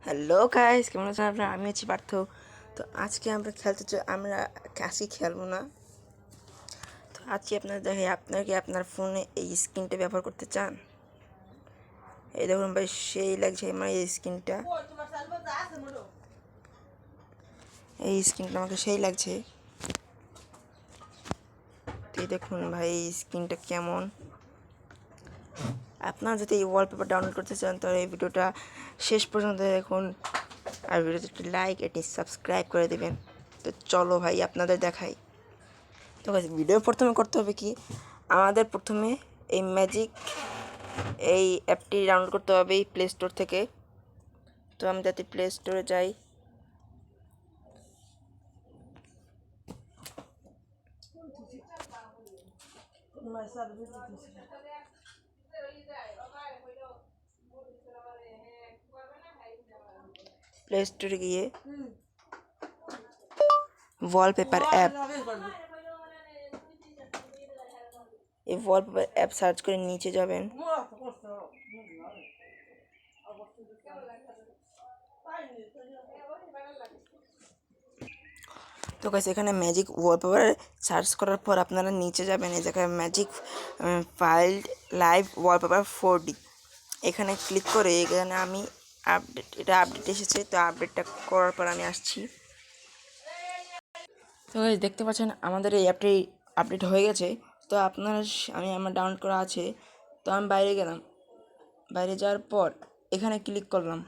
Hello guys, কেমন আছেন আপনারা? আমি আছি পার্থ। তো আজকে আমরা খেলতে চাই, আমরা কাশি খেলবো না। তো আজকে আপনার দেখে, আপনার কি আপনার ফোনে এই স্ক্রিনটা ব্যবহার করতে চান? এই দেখুন ভাই, সেই লাগছে আমার এই স্ক্রিনটা। এই স্ক্রিনটা আমাকে সেই লাগছে। তো এই দেখুন ভাই, এই স্ক্রিনটা কেমন। আপনারা যদি এই ওয়ালপেপার ডাউনলোড করতে চান তাহলে এই ভিডিওটা শেষ পর্যন্ত দেখুন, আর ভিডিওতে একটি লাইক এটি সাবস্ক্রাইব করে দেবেন। তো চলো ভাই আপনাদের দেখাই। তো ভিডিও প্রথমে করতে হবে কি, আমাদের প্রথমে এই ম্যাজিক এই অ্যাপটি ডাউনলোড করতে হবে এই প্লে স্টোর থেকে। তো আমি যাতে প্লে স্টোরে যাই, প্লে স্টোরে গিয়ে ওয়ালপেপার অ্যাপ, এই ওয়ালপেপার অ্যাপ সার্চ করে নিচে যাবেন। তো গাইস, এখানে ম্যাজিক ওয়ালপেপার সার্চ করার পর আপনারা নিচে যাবেন, এই জায়গায় magic file live wallpaper 4D এখানে ক্লিক করে এখানে আমি এটা আপডেট এসেছে। তো আপডেটটা করার পর আমি আসছি। তো গাইস, দেখতে পাচ্ছেন আমাদের এই অ্যাপটি আপডেট হয়ে গেছে। তো আপনারা আমার ডাউনলোড করা আছে। তো আমি বাইরে গেলাম, বাইরে যাওয়ার পর এখানে ক্লিক করলাম।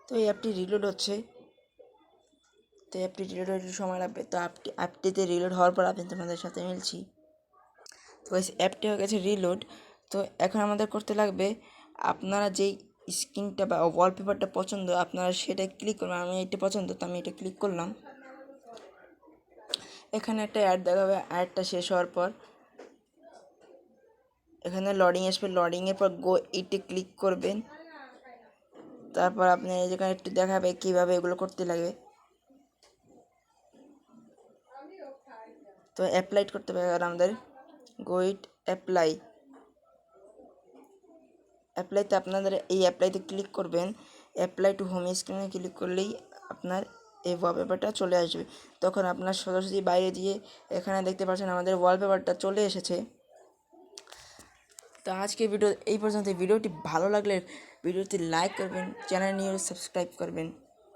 তো এই অ্যাপটি রিলোড হচ্ছে। তো অ্যাপটি রিলোড হতে সময় লাগবে। তো অ্যাপটিতে রিলোড হওয়ার পর আমি তোমাদের সাথে মিলছি। তো অ্যাপটি হয়ে গেছে রিলোড। তো এখন আমাদের করতে লাগবে, আপনারা যেই স্ক্রিনটা বা ওয়ালপেপারটা পছন্দ আপনারা সেটা ক্লিক করবেন। আমি এটা পছন্দ, তো আমি এটা ক্লিক করলাম। এখানে একটা অ্যাড দেখাবে। অ্যাডটা শেষ হওয়ার পর এখানে লোডিং আসবে। লোডিংয়ের পর গো ইটে ক্লিক করবেন। তারপর আপনি যেখানে একটু দেখাবে কীভাবে এগুলো করতে লাগে। তো অ্যাপ্লাই করতে হবে আমাদের। গো ইট অ্যাপ্লাইতে আপনাদের এই অ্যাপ্লাইতে ক্লিক করবেন। অ্যাপ্লাই টু হোম স্ক্রিনে ক্লিক করলেই আপনার এই ওয়ালপেপারটা চলে আসবে। তখন আপনার সোজাসুজি বাইরে দিয়ে এখানে দেখতে পাচ্ছেন আমাদের ওয়ালপেপারটা চলে এসেছে। তো আজকে ভিডিও এই পর্যন্ত। ভিডিওটি ভালো লাগলে ভিডিওটি লাইক করবেন, চ্যানেল নিয়ে সাবস্ক্রাইব করবেন।